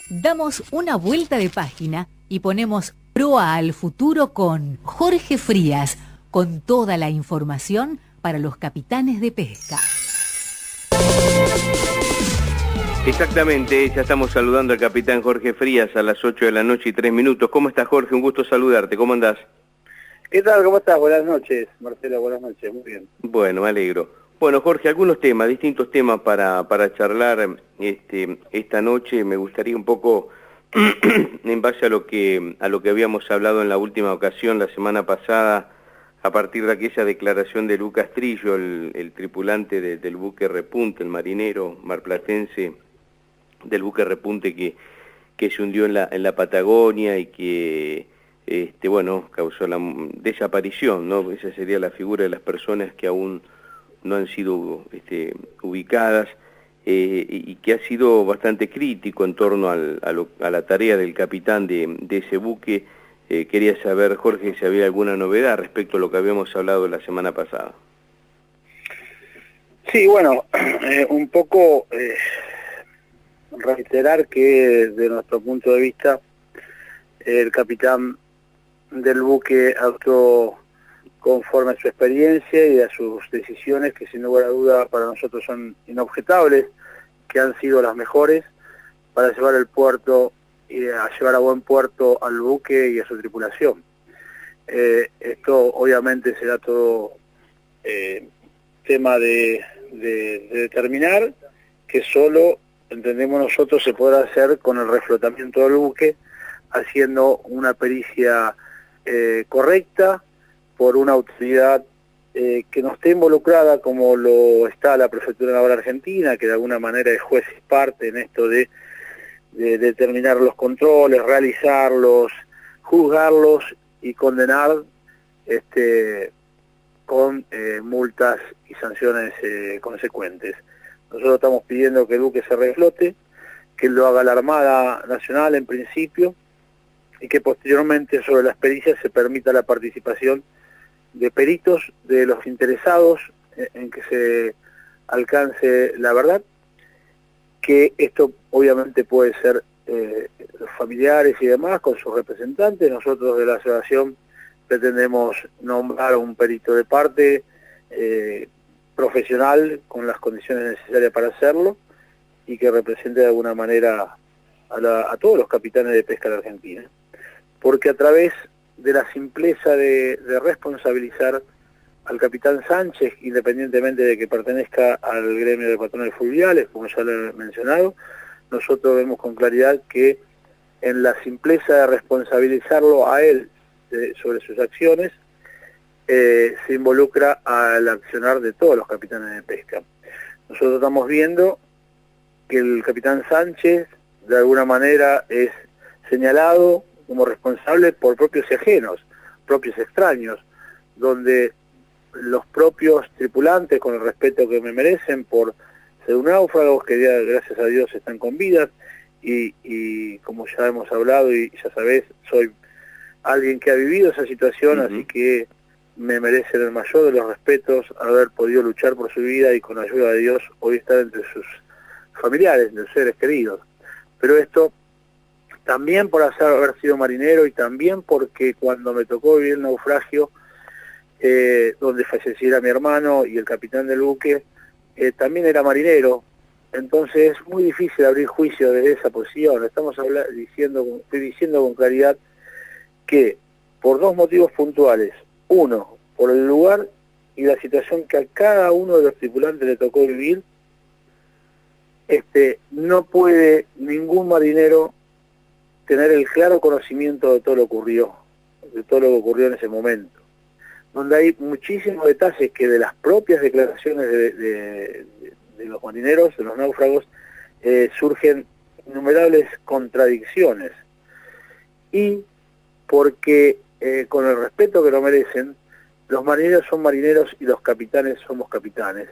Damos una vuelta de página y ponemos proa al futuro con Jorge Frías, con toda la información para los capitanes de pesca. Exactamente, ya estamos saludando al capitán Jorge Frías a las 8 de la noche y 3 minutos. ¿Cómo estás, Jorge? Un gusto saludarte. ¿Cómo andás? ¿Qué tal? ¿Cómo estás? Buenas noches, Marcelo. Buenas noches. Muy bien. Bueno, me alegro. Bueno, Jorge, algunos temas, distintos temas para charlar esta noche. Me gustaría un poco, en base a lo que habíamos hablado en la última ocasión, la semana pasada, a partir de aquella declaración de Lucas Trillo, el tripulante del buque Repunte, el marinero marplatense del buque Repunte que se hundió en la Patagonia y que bueno, causó la desaparición, ¿no? Esa sería la figura de las personas que aún no han sido ubicadas, y que ha sido bastante crítico en torno a la tarea del capitán de ese buque. Quería saber, Jorge, si había alguna novedad respecto a lo que habíamos hablado la semana pasada. Sí, bueno, un poco reiterar que desde nuestro punto de vista el capitán del buque actuó conforme a su experiencia y a sus decisiones, que sin lugar a duda para nosotros son inobjetables, que han sido las mejores para llevar el puerto y a llevar a buen puerto al buque y a su tripulación. Esto obviamente será todo tema de determinar, que solo entendemos nosotros se podrá hacer con el reflotamiento del buque, haciendo una pericia correcta por una autoridad que no esté involucrada como lo está la Prefectura Naval Argentina, que de alguna manera es juez y parte en esto de determinar los controles, realizarlos, juzgarlos y condenar con multas y sanciones consecuentes. Nosotros estamos pidiendo que el buque se reflote, que lo haga la Armada Nacional en principio, y que posteriormente sobre las pericias se permita la participación de peritos, de los interesados en que se alcance la verdad, que esto obviamente puede ser los familiares y demás con sus representantes. Nosotros de la asociación pretendemos nombrar a un perito de parte profesional con las condiciones necesarias para hacerlo y que represente de alguna manera a todos los capitanes de pesca de Argentina, porque a través de la simpleza de responsabilizar al capitán Sánchez, independientemente de que pertenezca al gremio de patrones fluviales, como ya lo he mencionado, nosotros vemos con claridad que en la simpleza de responsabilizarlo a él sobre sus acciones, se involucra al accionar de todos los capitanes de pesca. Nosotros estamos viendo que el capitán Sánchez de alguna manera es señalado como responsable por propios y ajenos, propios extraños, donde los propios tripulantes, con el respeto que me merecen por ser náufragos, que ya, gracias a Dios están con vida, y como ya hemos hablado y ya sabés, soy alguien que ha vivido esa situación, así que me merecen el mayor de los respetos haber podido luchar por su vida y con ayuda de Dios hoy estar entre sus familiares, de sus seres queridos. Pero esto también por haber sido marinero y también porque cuando me tocó vivir el naufragio, donde falleciera mi hermano y el capitán del buque, también era marinero. Entonces es muy difícil abrir juicio desde esa posición. Estoy diciendo con claridad que por dos motivos puntuales: uno, por el lugar y la situación que a cada uno de los tripulantes le tocó vivir, no puede ningún marinero tener el claro conocimiento de todo lo que ocurrió en ese momento, donde hay muchísimos detalles que de las propias declaraciones de los marineros, de los náufragos, surgen innumerables contradicciones. Y porque, con el respeto que lo merecen, los marineros son marineros y los capitanes somos capitanes.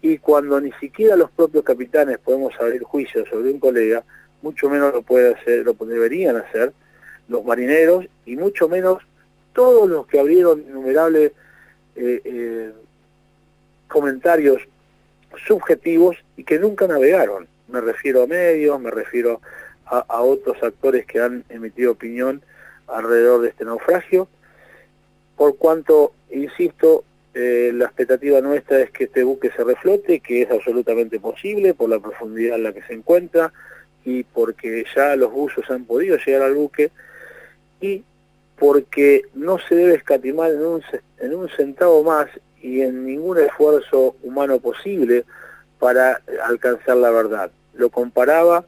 Y cuando ni siquiera los propios capitanes podemos abrir juicio sobre un colega, mucho menos lo deberían hacer los marineros, y mucho menos todos los que abrieron innumerables comentarios subjetivos y que nunca navegaron. Me refiero a medios, me refiero a otros actores que han emitido opinión alrededor de este naufragio, por cuanto, insisto, la expectativa nuestra es que este buque se reflote, que es absolutamente posible por la profundidad en la que se encuentra y porque ya los buzos han podido llegar al buque y porque no se debe escatimar en un centavo más y en ningún esfuerzo humano posible para alcanzar la verdad. Lo comparaba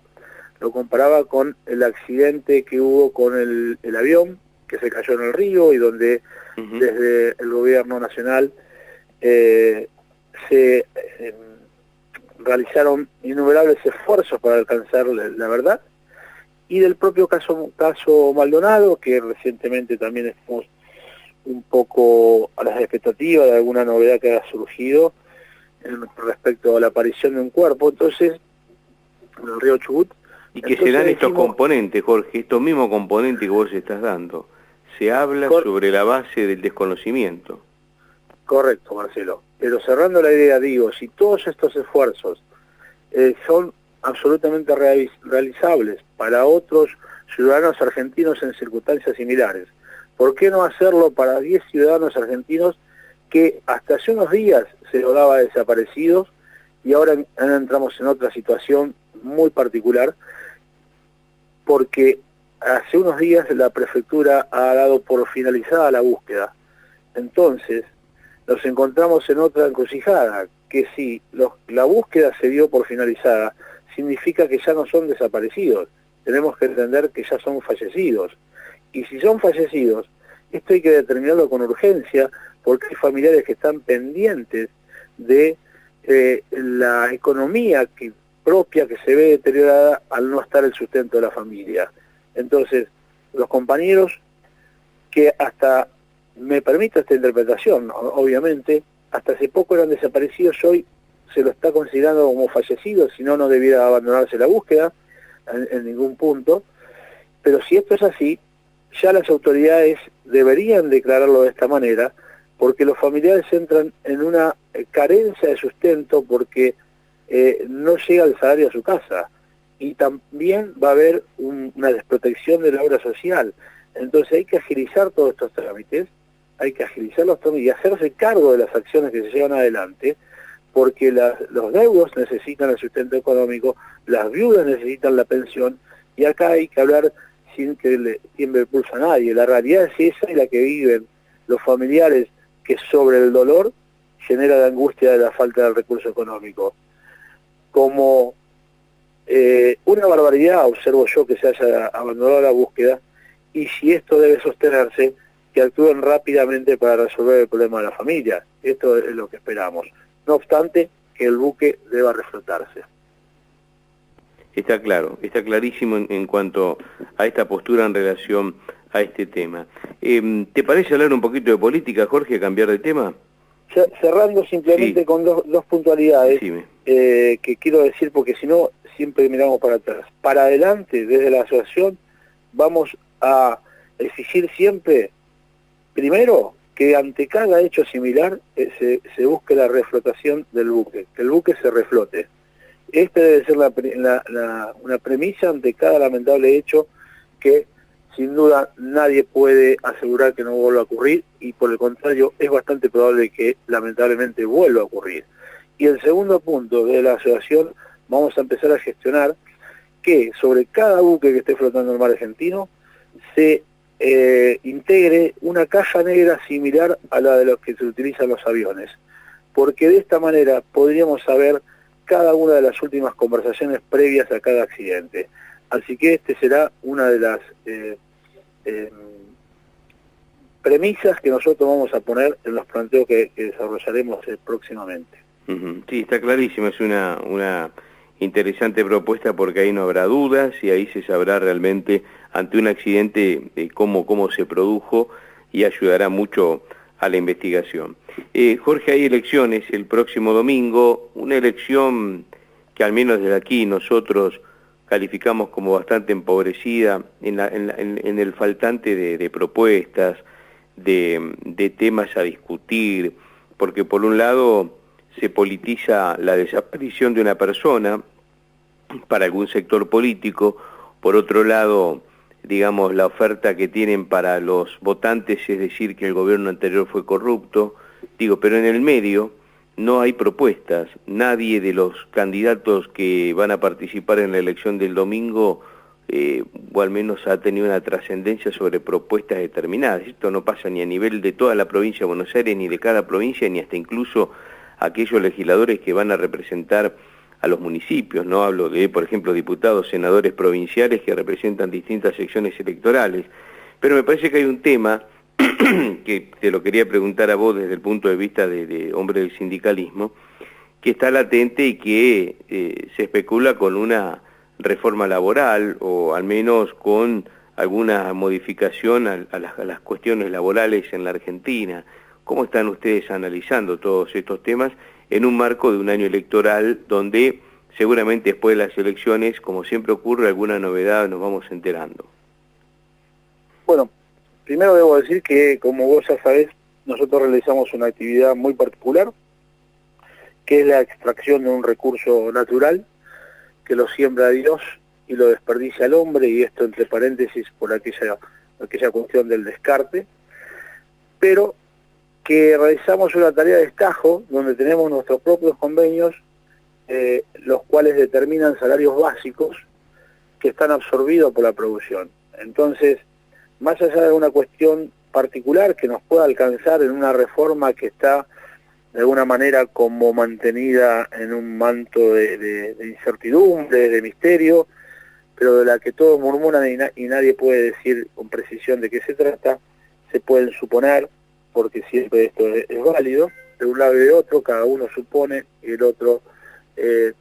con el accidente que hubo con el avión que se cayó en el río y donde desde el gobierno nacional se realizaron innumerables esfuerzos para alcanzar la verdad, y del propio caso Maldonado, que recientemente también estamos un poco a las expectativas de alguna novedad que haya surgido respecto a la aparición de un cuerpo, entonces, en el río Chubut. Y que se dan estos componentes, Jorge, estos mismos componentes que vos estás dando. Se habla sobre la base del desconocimiento. Correcto, Marcelo. Pero cerrando la idea, digo, si todos estos esfuerzos son absolutamente realizables para otros ciudadanos argentinos en circunstancias similares, ¿por qué no hacerlo para 10 ciudadanos argentinos que hasta hace unos días se lo daba desaparecidos y ahora entramos en otra situación muy particular? Porque hace unos días la prefectura ha dado por finalizada la búsqueda. Entonces, nos encontramos en otra encrucijada, que si la búsqueda se dio por finalizada, significa que ya no son desaparecidos. Tenemos que entender que ya son fallecidos. Y si son fallecidos, esto hay que determinarlo con urgencia, porque hay familiares que están pendientes de la economía propia que se ve deteriorada al no estar el sustento de la familia. Entonces, los compañeros que hasta, me permito esta interpretación, obviamente, hasta hace poco eran desaparecidos, hoy se lo está considerando como fallecidos, si no, no debiera abandonarse la búsqueda en ningún punto. Pero si esto es así, ya las autoridades deberían declararlo de esta manera, porque los familiares entran en una carencia de sustento porque no llega el salario a su casa, y también va a haber una desprotección de la obra social. Entonces hay que agilizar todos estos trámites, y hacerse cargo de las acciones que se llevan adelante, porque los deudos necesitan el sustento económico, las viudas necesitan la pensión, y acá hay que hablar sin que le tiemble el pulso a nadie. La realidad es esa y la que viven los familiares, que sobre el dolor genera la angustia de la falta del recurso económico. Como una barbaridad observo yo que se haya abandonado la búsqueda, y si esto debe sostenerse, que actúen rápidamente para resolver el problema de la familia. Esto es lo que esperamos. No obstante, que el buque deba reflotarse. Está claro, está clarísimo en cuanto a esta postura en relación a este tema. ¿Te parece hablar un poquito de política, Jorge, cambiar de tema? Cerrando simplemente con dos puntualidades que quiero decir, porque si no, siempre miramos para atrás. Para adelante, desde la asociación, vamos a exigir siempre, primero, que ante cada hecho similar se busque la reflotación del buque, que el buque se reflote. Esta debe ser una premisa ante cada lamentable hecho que sin duda nadie puede asegurar que no vuelva a ocurrir, y por el contrario es bastante probable que lamentablemente vuelva a ocurrir. Y el segundo punto de la asociación, vamos a empezar a gestionar que sobre cada buque que esté flotando en el mar argentino se integre una caja negra similar a la de los que se utilizan los aviones, porque de esta manera podríamos saber cada una de las últimas conversaciones previas a cada accidente. Así que este será una de las premisas que nosotros vamos a poner en los planteos que desarrollaremos próximamente. Sí, está clarísimo, es una interesante propuesta, porque ahí no habrá dudas y ahí se sabrá realmente ante un accidente cómo se produjo, y ayudará mucho a la investigación. Jorge, hay elecciones el próximo domingo, una elección que al menos desde aquí nosotros calificamos como bastante empobrecida en el faltante de propuestas, de temas a discutir, porque por un lado se politiza la desaparición de una persona para algún sector político, Por otro lado, digamos, la oferta que tienen para los votantes es decir que el gobierno anterior fue corrupto, digo, pero en el medio no hay propuestas. Nadie de los candidatos que van a participar en la elección del domingo, o al menos ha tenido una trascendencia sobre propuestas determinadas. Esto no pasa ni a nivel de toda la provincia de Buenos Aires, ni de cada provincia, ni hasta incluso aquellos legisladores que van a representar a los municipios. No hablo de, por ejemplo, diputados, senadores provinciales que representan distintas secciones electorales. Pero me parece que hay un tema que te lo quería preguntar a vos desde el punto de vista de hombre del sindicalismo, que está latente y que se especula con una reforma laboral, o al menos con alguna modificación a las cuestiones laborales en la Argentina. ¿Cómo están ustedes analizando todos estos temas en un marco de un año electoral donde seguramente después de las elecciones, como siempre ocurre, alguna novedad nos vamos enterando? Bueno, primero debo decir que, como vos ya sabés, nosotros realizamos una actividad muy particular, que es la extracción de un recurso natural, que lo siembra Dios y lo desperdicia el hombre, y esto entre paréntesis por aquella cuestión del descarte, pero que realizamos una tarea de estajo, donde tenemos nuestros propios convenios, los cuales determinan salarios básicos que están absorbidos por la producción. Entonces, más allá de una cuestión particular que nos pueda alcanzar en una reforma que está de alguna manera como mantenida en un manto de incertidumbre, de misterio, pero de la que todos murmuran y nadie puede decir con precisión de qué se trata, se pueden suponer, porque siempre esto es válido, de un lado y de otro, cada uno supone y el otro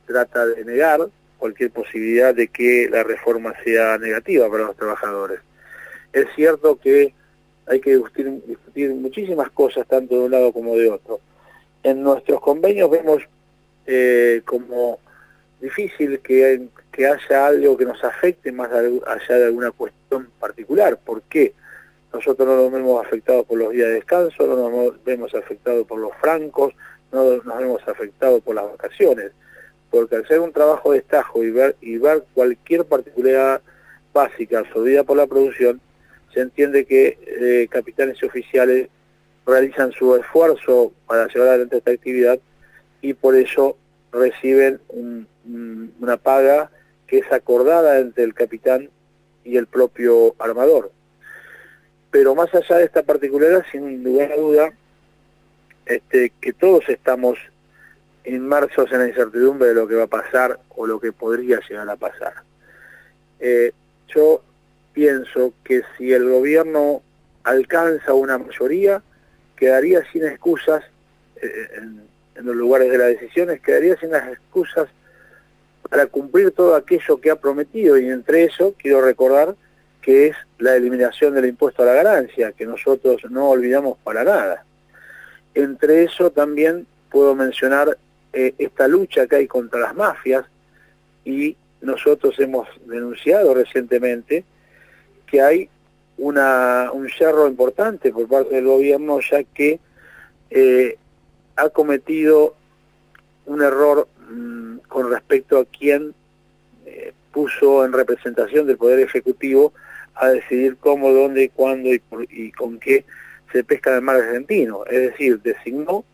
trata de negar cualquier posibilidad de que la reforma sea negativa para los trabajadores. Es cierto que hay que discutir muchísimas cosas, tanto de un lado como de otro. En nuestros convenios vemos como difícil que haya algo que nos afecte más allá de alguna cuestión particular. ¿Por qué? Nosotros no nos vemos afectados por los días de descanso, no nos vemos afectados por los francos, no nos vemos afectados por las vacaciones, porque al hacer un trabajo de estajo y ver cualquier particularidad básica absorbida por la producción, se entiende que capitanes y oficiales realizan su esfuerzo para llevar adelante esta actividad y por eso reciben una paga que es acordada entre el capitán y el propio armador. Pero más allá de esta particularidad, sin lugar a duda, que todos estamos inmersos en la incertidumbre de lo que va a pasar o lo que podría llegar a pasar. Yo pienso que si el gobierno alcanza una mayoría, quedaría sin excusas, en los lugares de las decisiones, quedaría sin las excusas para cumplir todo aquello que ha prometido, y entre eso quiero recordar que es la eliminación del impuesto a la ganancia, que nosotros no olvidamos para nada. Entre eso también puedo mencionar esta lucha que hay contra las mafias, y nosotros hemos denunciado recientemente que hay un yerro importante por parte del gobierno, ya que ha cometido un error con respecto a quien puso en representación del Poder Ejecutivo a decidir cómo, dónde, cuándo y con qué se pesca en el mar argentino. Es decir, designó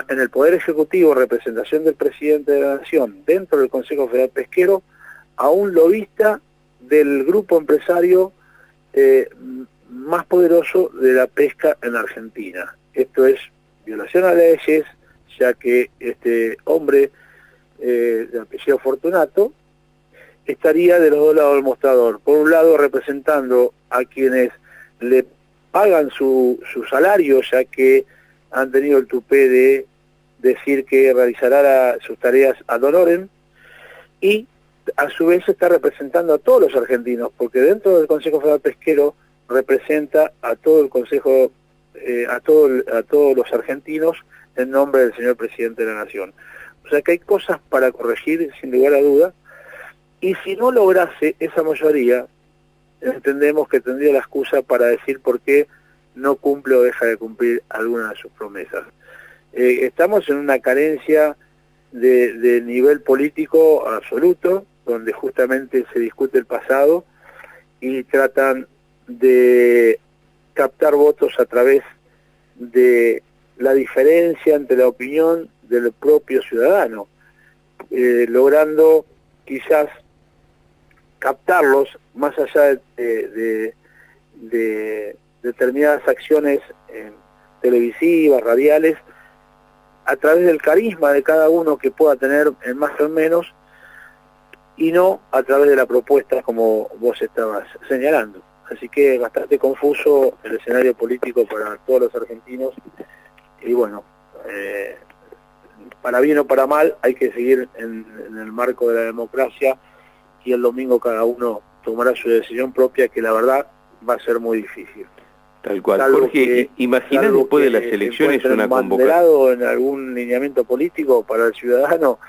en el Poder Ejecutivo, representación del Presidente de la Nación, dentro del Consejo Federal Pesquero, a un lobista del grupo empresario más poderoso de la pesca en Argentina. Esto es violación a leyes, ya que este hombre de apellido Fortunato estaría de los dos lados del mostrador. Por un lado, representando a quienes le pagan su salario, ya que han tenido el tupé de decir que realizará sus tareas ad honorem, y a su vez está representando a todos los argentinos, porque dentro del Consejo Federal Pesquero representa a todo el Consejo, a todos los argentinos en nombre del señor Presidente de la Nación. O sea que hay cosas para corregir sin lugar a duda, y si no lograse esa mayoría, entendemos que tendría la excusa para decir por qué no cumple o deja de cumplir alguna de sus promesas. Estamos en una carencia de nivel político absoluto, donde justamente se discute el pasado y tratan de captar votos a través de la diferencia entre la opinión del propio ciudadano, logrando quizás captarlos más allá de determinadas acciones televisivas, radiales, a través del carisma de cada uno que pueda tener en más o menos, y no a través de la propuesta como vos estabas señalando. Así que es bastante confuso el escenario político para todos los argentinos, y bueno, para bien o para mal hay que seguir en el marco de la democracia, y el domingo cada uno tomará su decisión propia, que la verdad va a ser muy difícil. Tal cual. Jorge, ¿imaginas después de las elecciones una convocatoria en algún lineamiento político para el ciudadano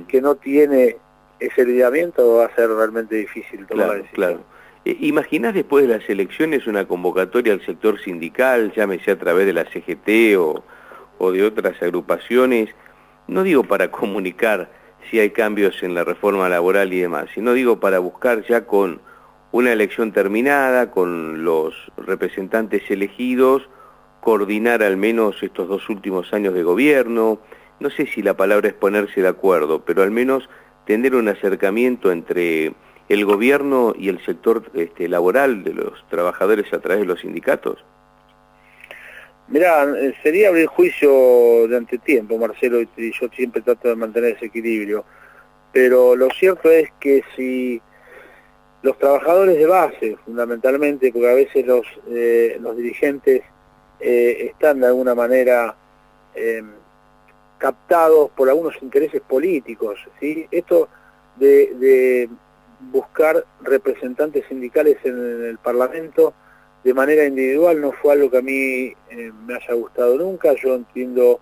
que no tiene ese lineamiento? Va a ser realmente difícil tomar la decisión. Claro. ¿Imaginás después de las elecciones una convocatoria al sector sindical, llámese a través de la CGT o de otras agrupaciones? No digo para comunicar si hay cambios en la reforma laboral y demás, sino digo para buscar ya con una elección terminada, con los representantes elegidos, coordinar al menos estos 2 últimos años de gobierno. No sé si la palabra es ponerse de acuerdo, pero al menos tener un acercamiento entre el gobierno y el sector laboral de los trabajadores a través de los sindicatos. Mirá, sería abrir juicio de antetiempo, Marcelo, y yo siempre trato de mantener ese equilibrio, pero lo cierto es que si los trabajadores de base, fundamentalmente, porque a veces los dirigentes están de alguna manera captados por algunos intereses políticos, ¿sí? Esto de buscar representantes sindicales en el Parlamento de manera individual no fue algo que a mí me haya gustado nunca. Yo entiendo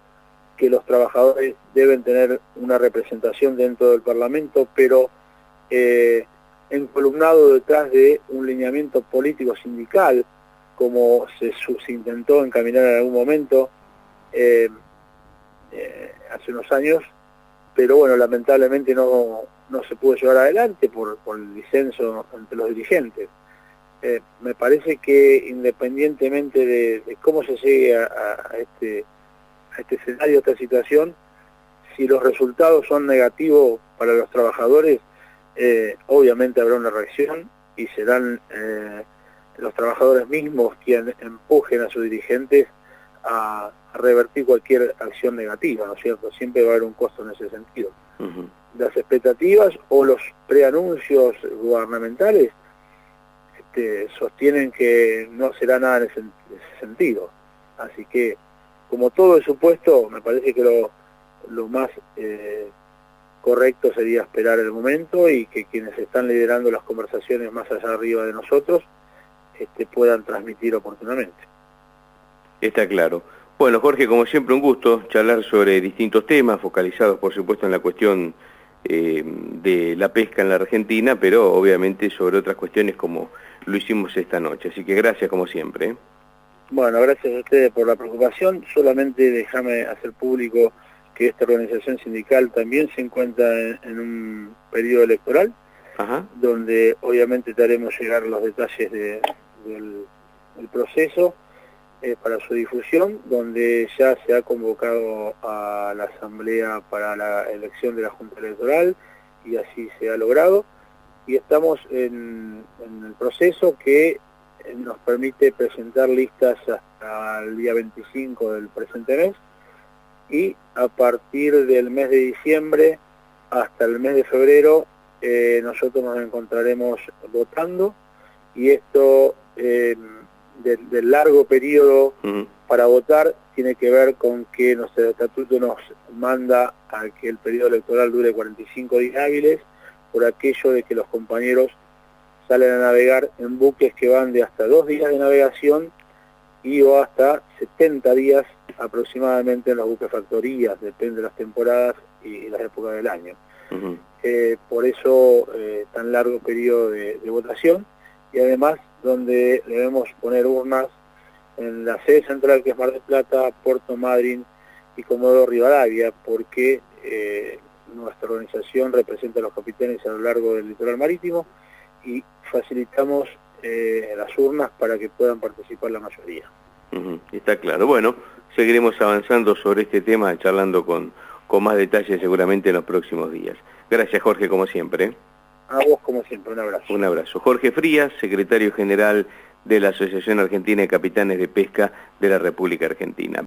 que los trabajadores deben tener una representación dentro del Parlamento, pero encolumnado detrás de un lineamiento político sindical, como se intentó encaminar en algún momento hace unos años, pero bueno, lamentablemente no se pudo llevar adelante por el disenso entre los dirigentes. Me parece que independientemente de cómo se llegue a este escenario, a esta situación, si los resultados son negativos para los trabajadores, obviamente habrá una reacción y serán los trabajadores mismos quienes empujen a sus dirigentes a revertir cualquier acción negativa, ¿no es cierto? Siempre va a haber un costo en ese sentido. Las expectativas o los preanuncios gubernamentales sostienen que no será nada en ese sentido. Así que, como todo es supuesto, me parece que lo más correcto sería esperar el momento y que quienes están liderando las conversaciones más allá arriba de nosotros puedan transmitir oportunamente. Está claro. Bueno, Jorge, como siempre, un gusto charlar sobre distintos temas, focalizados, por supuesto, en la cuestión de la pesca en la Argentina, pero obviamente sobre otras cuestiones como lo hicimos esta noche. Así que gracias, como siempre. Bueno, gracias a ustedes por la preocupación. Solamente déjame hacer público que esta organización sindical también se encuentra en un periodo electoral, donde obviamente te haremos llegar los detalles del proceso para su difusión, donde ya se ha convocado a la asamblea para la elección de la Junta Electoral, y así se ha logrado, y estamos en el proceso que nos permite presentar listas hasta el día 25 del presente mes, y a partir del mes de diciembre hasta el mes de febrero nosotros nos encontraremos votando, y esto del largo periodo para votar tiene que ver con que nuestro estatuto nos manda a que el periodo electoral dure 45 días hábiles, por aquello de que los compañeros salen a navegar en buques que van de hasta 2 días de navegación y o hasta 70 días aproximadamente en los buques factorías, depende de las temporadas y las épocas del año. Por eso tan largo periodo de votación, y además donde debemos poner urnas en la sede central, que es Mar del Plata, Puerto Madryn y Comodoro Rivadavia, porque nuestra organización representa a los capitanes a lo largo del litoral marítimo y facilitamos las urnas para que puedan participar la mayoría. Está claro. Bueno, seguiremos avanzando sobre este tema, charlando con más detalle seguramente en los próximos días. Gracias, Jorge, como siempre. A vos, como siempre, un abrazo. Un abrazo. Jorge Frías, secretario general de la Asociación Argentina de Capitanes de Pesca de la República Argentina.